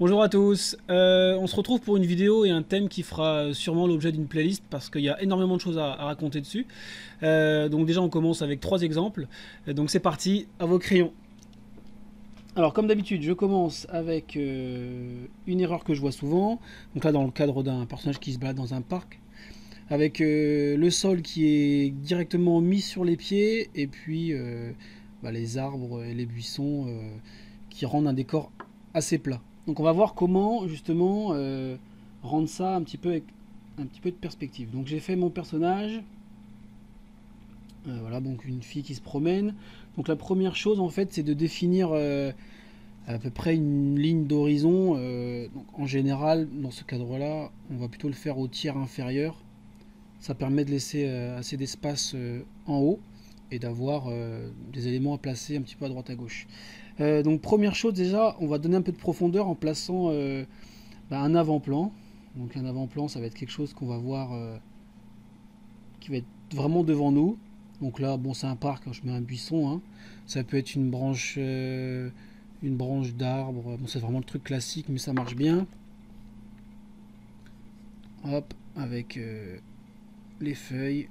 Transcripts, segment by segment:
Bonjour à tous, on se retrouve pour une vidéo et un thème qui fera sûrement l'objet d'une playlist parce qu'il y a énormément de choses à raconter dessus. Donc déjà on commence avec 3 exemples, donc c'est parti, à vos crayons. Alors comme d'habitude je commence avec une erreur que je vois souvent, donc là dans le cadre d'un personnage qui se balade dans un parc, avec le sol qui est directement mis sur les pieds et puis les arbres et les buissons qui rendent un décor assez plat. Donc on va voir comment justement rendre ça un petit peu avec un petit peu de perspective. Donc j'ai fait mon personnage, voilà, donc une fille qui se promène. Donc la première chose en fait c'est de définir à peu près une ligne d'horizon. Donc en général dans ce cadre-là, on va plutôt le faire au tiers inférieur. Ça permet de laisser assez d'espace en haut et d'avoir des éléments à placer un petit peu à droite à gauche. Donc première chose déjà, on va donner un peu de profondeur en plaçant un avant-plan. Donc un avant-plan, ça va être quelque chose qu'on va voir qui va être vraiment devant nous. Donc là, bon, c'est un parc, hein, je mets un buisson. Hein. Ça peut être une branche d'arbre. Bon, c'est vraiment le truc classique, mais ça marche bien. Hop, avec les feuilles.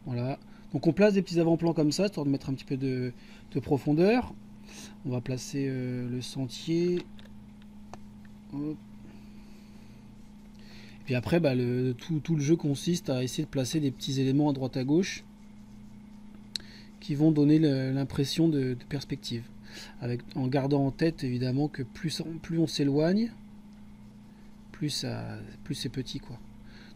Voilà. Donc on place des petits avant-plans comme ça, histoire de mettre un petit peu de profondeur. On va placer le sentier. Hop. Et puis après, tout le jeu consiste à essayer de placer des petits éléments à droite à gauche qui vont donner l'impression de perspective. En gardant en tête évidemment que plus on s'éloigne, plus c'est petit, quoi.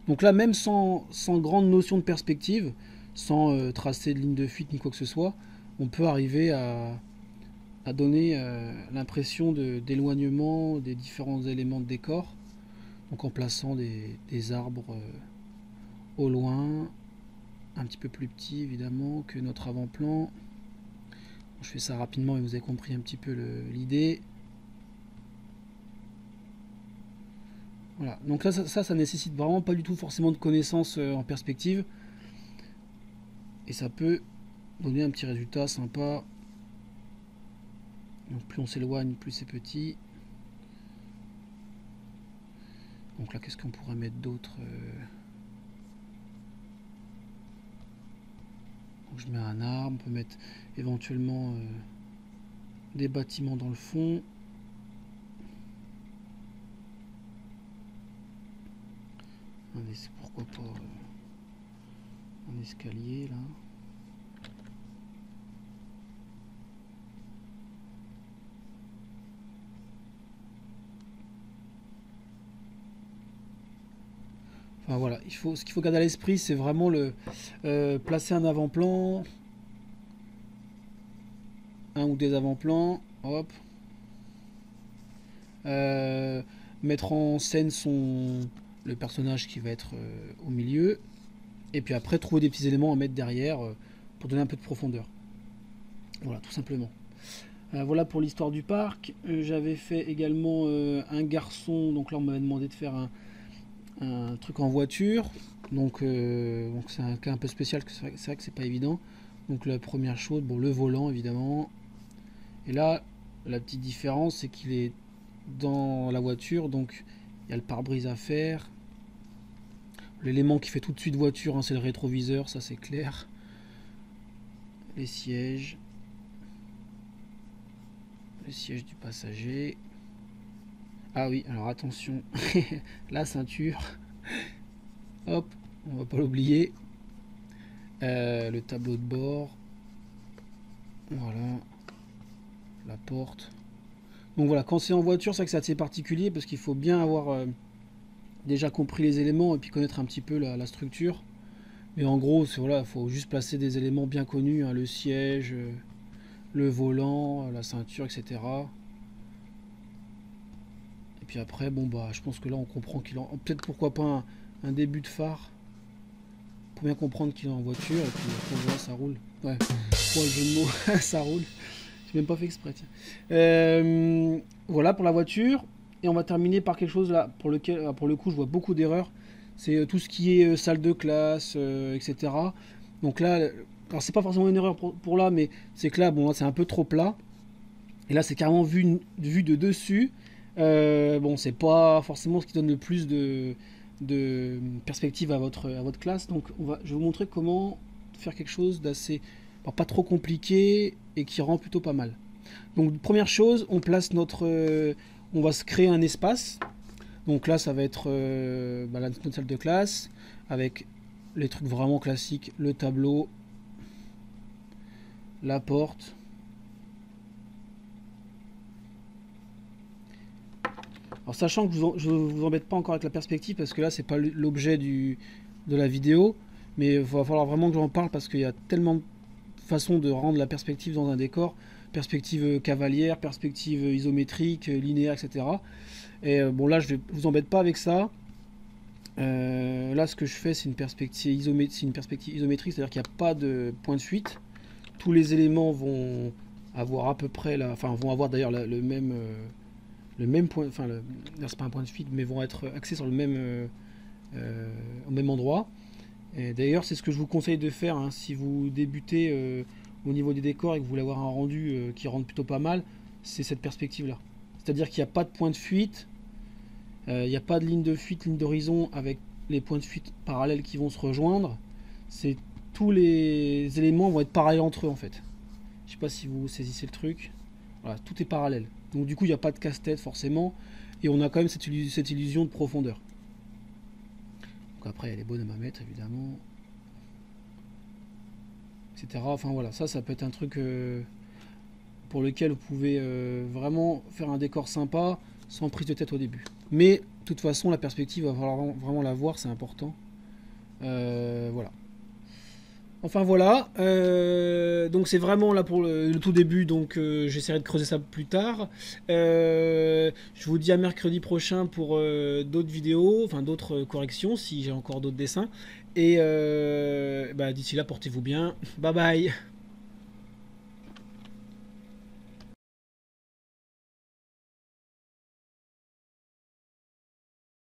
Donc là, même sans grande notion de perspective, sans tracer de ligne de fuite ni quoi que ce soit, on peut arriver à donner l'impression d'éloignement des différents éléments de décor. Donc en plaçant des arbres au loin, un petit peu plus petits évidemment que notre avant-plan. Bon, je fais ça rapidement et vous avez compris un petit peu l'idée. Voilà, donc là ça nécessite vraiment pas du tout forcément de connaissances en perspective. Et ça peut donner un petit résultat sympa. Donc plus on s'éloigne, plus c'est petit. Donc là, qu'est-ce qu'on pourrait mettre d'autre Donc je mets un arbre, on peut mettre éventuellement des bâtiments dans le fond. Pourquoi pas un escalier là. Enfin voilà, ce qu'il faut garder à l'esprit, c'est vraiment placer un avant-plan, un ou des avant-plans, hop. Mettre en scène le personnage qui va être au milieu, et puis après trouver des petits éléments à mettre derrière pour donner un peu de profondeur. Voilà, tout simplement. Voilà pour l'histoire du parc. J'avais fait également un garçon, donc là on m'avait demandé de faire un truc en voiture. Donc c'est un cas un peu spécial, c'est vrai que c'est pas évident. Donc la première chose, bon, le volant évidemment. Et là, la petite différence, c'est qu'il est dans la voiture, donc il y a le pare-brise à faire. L'élément qui fait tout de suite voiture, hein, c'est le rétroviseur, ça c'est clair. Les sièges. Le siège du passager. Ah oui, alors attention, la ceinture. Hop, on va pas l'oublier. Le tableau de bord. Voilà. La porte. Donc voilà, quand c'est en voiture, c'est que c'est assez particulier parce qu'il faut bien avoir déjà compris les éléments et puis connaître un petit peu la structure. Mais en gros, voilà, il faut juste placer des éléments bien connus, hein, le siège, le volant, la ceinture, etc. Et puis après, bon bah, je pense que là, on comprend qu'il en... Peut-être pourquoi pas un début de phare pour bien comprendre qu'il est en voiture. Et puis après, voilà, ça roule. Ouais, pour le jeu de mots, ça roule. J'ai même pas fait exprès, tiens. Voilà pour la voiture. Et on va terminer par quelque chose là, pour le coup, je vois beaucoup d'erreurs. C'est tout ce qui est salle de classe, etc. Donc là, alors c'est pas forcément une erreur pour là, mais c'est que là, bon, c'est un peu trop plat. Et là, c'est carrément vu de dessus. Bon, c'est pas forcément ce qui donne le plus de perspective à votre classe. Donc, je vais vous montrer comment faire quelque chose d'assez, pas trop compliqué et qui rend plutôt pas mal. Donc, première chose, on place on va se créer un espace. Donc là, ça va être notre salle de classe avec les trucs vraiment classiques, le tableau, la porte. Alors sachant que je ne vous embête pas encore avec la perspective parce que là c'est pas l'objet de la vidéo, mais il va falloir vraiment que j'en parle parce qu'il y a tellement de façons de rendre la perspective dans un décor, perspective cavalière, perspective isométrique, linéaire, etc. Et bon là je vous embête pas avec ça. Là ce que je fais c'est une perspective isométrique, c'est-à-dire qu'il n'y a pas de point de fuite. Tous les éléments vont avoir à peu près vont avoir d'ailleurs le même point, c'est pas un point de fuite, mais vont être axés sur au même endroit. Et d'ailleurs, c'est ce que je vous conseille de faire hein, si vous débutez au niveau des décors et que vous voulez avoir un rendu qui rende plutôt pas mal, c'est cette perspective-là. C'est-à-dire qu'il n'y a pas de point de fuite, il n'y a pas de ligne de fuite, ligne d'horizon avec les points de fuite parallèles qui vont se rejoindre. Tous les éléments vont être parallèles entre eux en fait. Je sais pas si vous saisissez le truc. Voilà, tout est parallèle. Donc du coup, il n'y a pas de casse-tête forcément. Et on a quand même cette illusion de profondeur. Donc après, elle est bonne à mettre, évidemment. Etc. Enfin voilà, ça peut être un truc pour lequel vous pouvez vraiment faire un décor sympa sans prise de tête au début. Mais de toute façon, la perspective, il va falloir vraiment la voir, c'est important. Voilà. Enfin voilà, donc c'est vraiment là pour le tout début, donc j'essaierai de creuser ça plus tard. Je vous dis à mercredi prochain pour d'autres vidéos, enfin d'autres corrections si j'ai encore d'autres dessins. Et d'ici là, portez-vous bien. Bye bye.